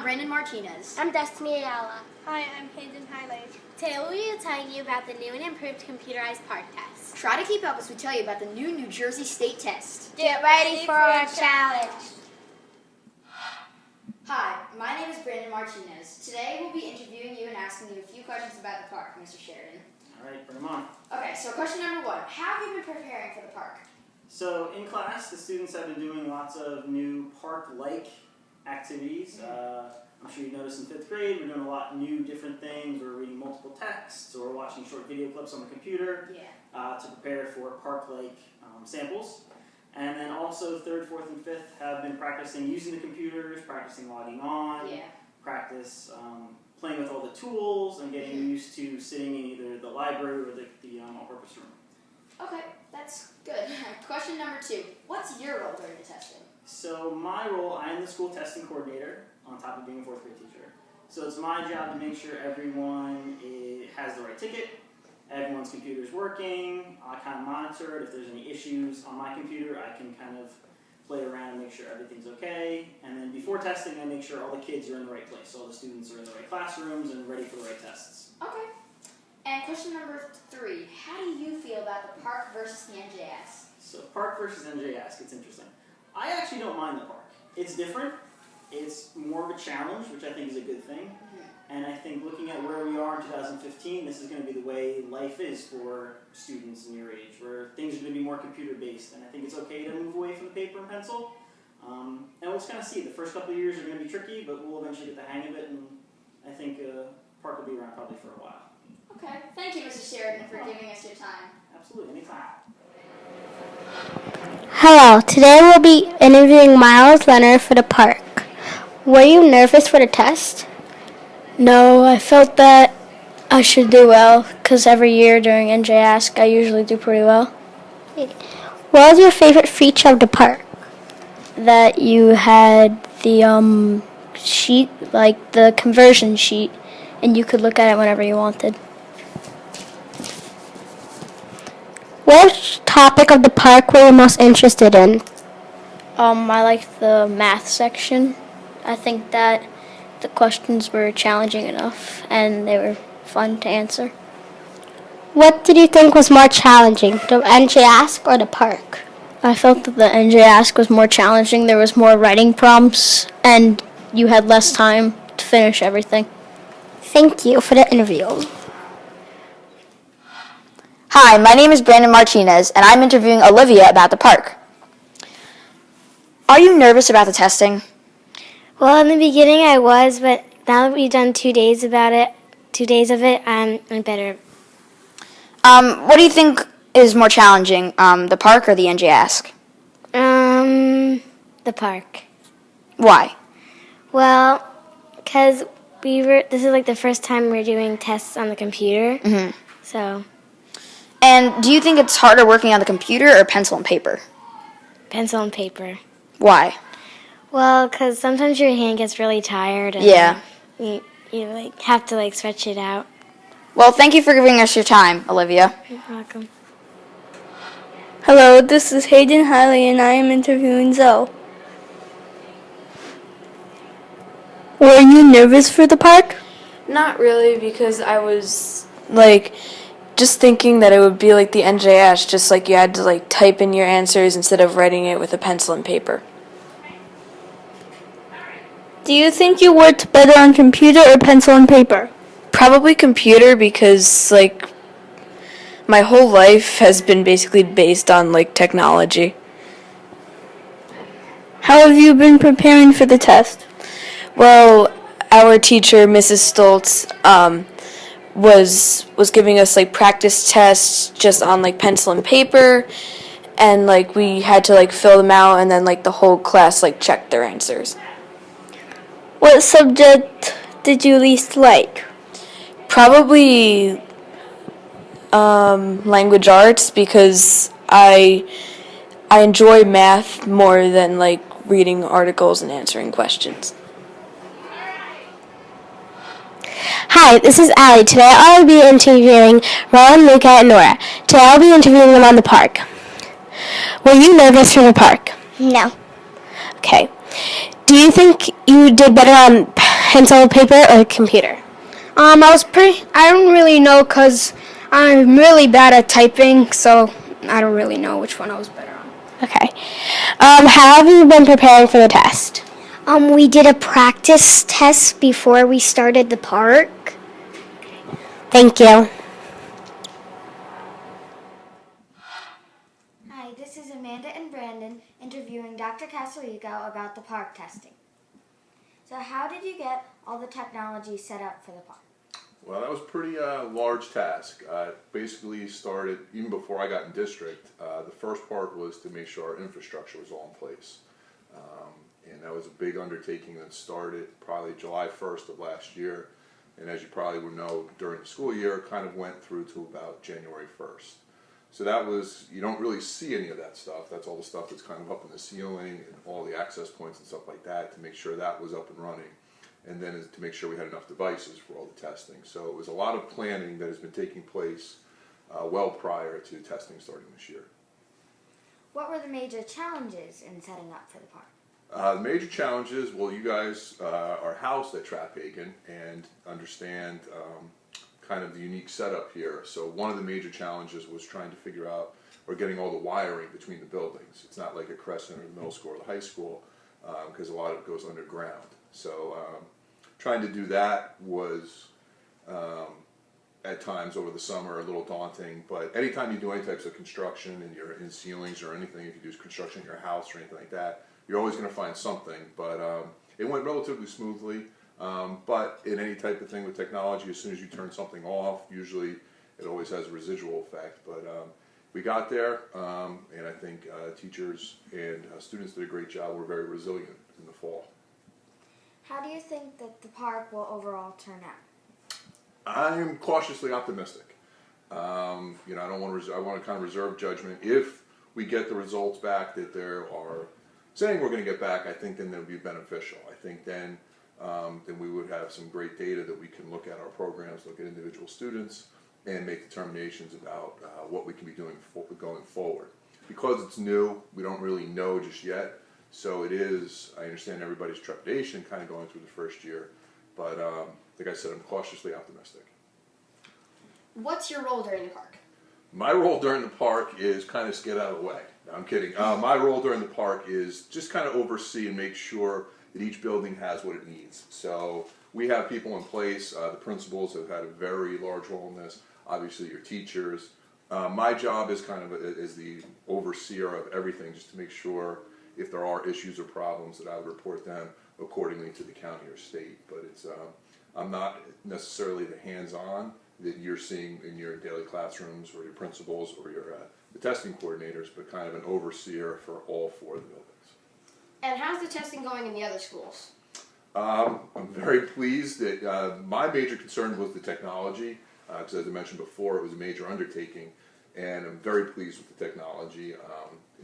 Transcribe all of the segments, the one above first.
Brandon Martinez. I'm Destiny Ayala. Hi, I'm Hayden Highlight. Today we'll be telling you about the new and improved computerized PARCC test. Try to keep up as we tell you about the new New Jersey State test. Get ready for our challenge. Hi, my name is Brandon Martinez. Today we'll be interviewing you and asking you a few questions about the PARCC, Mr. Sheridan. All right, bring them on. Okay, so question number 1. How have you been preparing for the PARCC? So in class, the students have been doing lots of new PARCC-like activities. I'm sure you noticed in 5th grade, we're doing a lot of new different things. We're reading multiple texts or watching short video clips on the computer to prepare for PARCC-like samples. And then also 3rd, 4th, and 5th have been practicing using the computers, practicing logging on, practice playing with all the tools, and getting used to sitting in either the library or the all-purpose room. Okay, that's good. Question number 2. What's your role during the testing? So my role, I am the school testing coordinator on top of being a 4th grade teacher. So it's my job to make sure everyone has the right ticket, everyone's computer is working. I kind of monitor it. If there's any issues on my computer, I can kind of play around and make sure everything's okay. And then before testing, I make sure all the kids are in the right place. So all the students are in the right classrooms and ready for the right tests. Okay. And question number 3. How do you feel about the PARCC versus the NJASC? So PARCC versus NJASC, it's interesting. I actually don't mind the PARCC. It's different. It's more of a challenge, which I think is a good thing. And I think looking at where we are in 2015, this is going to be the way life is for students in your age, where things are going to be more computer-based. And I think it's okay to move away from the paper and pencil. And we'll just kind of see. The first couple of years are going to be tricky, but we'll eventually get the hang of it. And I think PARCC will be around probably for a while. Okay. Thank you, Mr. Sheridan, for giving us your time. Absolutely. Anytime. Hello, today we'll be interviewing Miles Leonard for the PARCC. Were you nervous for the test? No, I felt that I should do well, because every year during NJASC I usually do pretty well. What was your favorite feature of the PARCC? That you had the sheet, like the conversion sheet, and you could look at it whenever you wanted. What topic of the PARCC were you most interested in? I liked the math section. I think that the questions were challenging enough and they were fun to answer. What did you think was more challenging, the NJASC or the PARCC? I felt that the NJASC was more challenging. There was more writing prompts and you had less time to finish everything. Thank you for the interview. Hi, my name is Brandon Martinez, and I'm interviewing Olivia about the PARCC. Are you nervous about the testing? Well, in the beginning I was, but now that we've done 2 days of it, I'm better. What do you think is more challenging, the PARCC or the NJASC? The PARCC. Why? Well, because this is like the first time we're doing tests on the computer, so. And do you think it's harder working on the computer or pencil and paper? Pencil and paper. Why? Well, because sometimes your hand gets really tired and you like have to like stretch it out. Well, thank you for giving us your time, Olivia. You're welcome. Hello, this is Hayden Highlight, and I am interviewing Zoe. Were you nervous for the PARCC? Not really, because I was just thinking that it would be like the NJS, just like you had to type in your answers instead of writing it with a pencil and paper. Do you think you worked better on computer or pencil and paper? Probably computer, because my whole life has been basically based on technology. How have you been preparing for the test? Well, our teacher, Mrs. Stoltz, was giving us practice tests just on pencil and paper, and we had to fill them out, and then the whole class checked their answers. What subject did you least like? Probably language arts, because I enjoy math more than reading articles and answering questions. Hi, this is Allie. Today I'll be interviewing Ron, Luca, and Nora. Today I'll be interviewing them on the PARCC. Were you nervous for the PARCC? No. Okay. Do you think you did better on pencil, paper, or computer? I don't really know because I'm really bad at typing, so I don't really know which one I was better on. Okay. How have you been preparing for the test? We did a practice test before we started the park. Thank you. Hi, this is Amanda and Brandon interviewing Dr. Casaligo about the park testing. So how did you get all the technology set up for the park? Well, that was a pretty large task. Basically started, even before I got in district, the first part was to make sure our infrastructure was all in place. And that was a big undertaking that started probably July 1st of last year. And as you probably would know, during the school year, it kind of went through to about January 1st. So that was, you don't really see any of that stuff. That's all the stuff that's kind of up in the ceiling and all the access points and stuff like that to make sure that was up and running. And then to make sure we had enough devices for all the testing. So it was a lot of planning that has been taking place well prior to testing starting this year. What were the major challenges in setting up for the park? The major challenges, well, you guys are housed at Traphagen and understand kind of the unique setup here. So one of the major challenges was trying to figure out or getting all the wiring between the buildings. It's not like a Crescent or the middle school or the high school because a lot of it goes underground. So trying to do that was at times over the summer a little daunting, but anytime you do any types of construction and you're in ceilings or anything, if you do construction in your house or anything like that, you're always going to find something. But it went relatively smoothly. But in any type of thing with technology, as soon as you turn something off, usually it always has a residual effect. But we got there, and I think teachers and students did a great job. We're very resilient in the fall. How do you think that the park will overall turn out? I'm cautiously optimistic. I don't want to. I want to kind of reserve judgment. If we get the results back that there are saying we're going to get back, I think then that would be beneficial. I think then we would have some great data that we can look at our programs, look at individual students, and make determinations about what we can be doing going forward. Because it's new, we don't really know just yet. So it is, I understand everybody's trepidation kind of going through the first year, but like I said, I'm cautiously optimistic. What's your role during the park? My role during the park is kind of get out of the way. No, I'm kidding. My role during the park is just kind of oversee and make sure that each building has what it needs. So we have people in place. The principals have had a very large role in this. Obviously, your teachers. My job is kind of as the overseer of everything, just to make sure if there are issues or problems that I would report them accordingly to the county or state. But it's I'm not necessarily the hands-on that you're seeing in your daily classrooms or your principals or your the testing coordinators, but kind of an overseer for all four of the buildings. And how's the testing going in the other schools? I'm very pleased that my major concern was the technology, because as I mentioned before, it was a major undertaking, and I'm very pleased with the technology.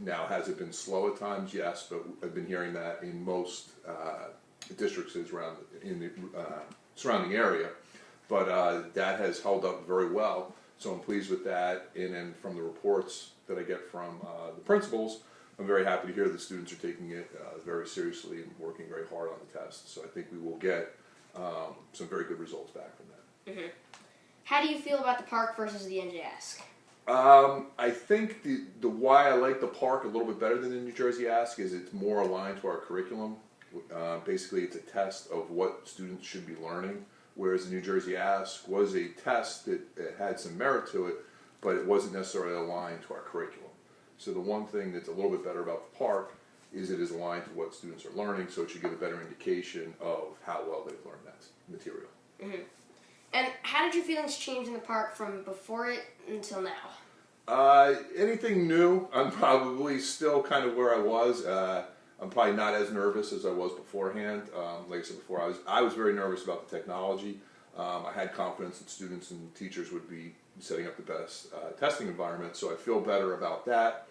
Now, has it been slow at times? Yes, but I've been hearing that in most districts around in the surrounding area. But that has held up very well, so I'm pleased with that. And then from the reports that I get from the principals, I'm very happy to hear the students are taking it very seriously and working very hard on the test. So I think we will get some very good results back from that. Mm-hmm. How do you feel about the park versus the NJASC? I think the why I like the park a little bit better than the New Jersey Ask is it's more aligned to our curriculum. Basically, it's a test of what students should be learning, whereas the New Jersey Ask was a test that had some merit to it, but it wasn't necessarily aligned to our curriculum. So the one thing that's a little bit better about the park is it is aligned to what students are learning, so it should give a better indication of how well they've learned that material. Mm-hmm. And how did your feelings change in the park from before it until now? Anything new, I'm probably still kind of where I was. I'm probably not as nervous as I was beforehand. Like I said before, I was very nervous about the technology. I had confidence that students and teachers would be setting up the best testing environment, so I feel better about that.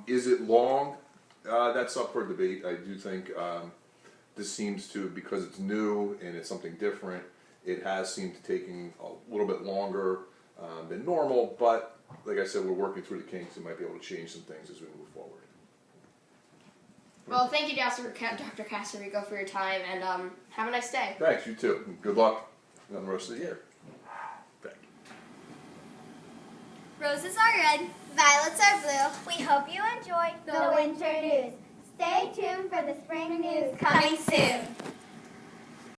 Is it long? That's up for debate. I do think this seems to, because it's new and it's something different, it has seemed to taking a little bit longer than normal, but like I said, we're working through the kinks and might be able to change some things as we move forward. Well, thank you, Dr. Casarigo, for your time, and have a nice day. Thanks, you too. And good luck on the rest of the year. Thank you. Roses are red, violets are blue. We hope you enjoyed the winter news. Stay tuned for the spring news coming soon.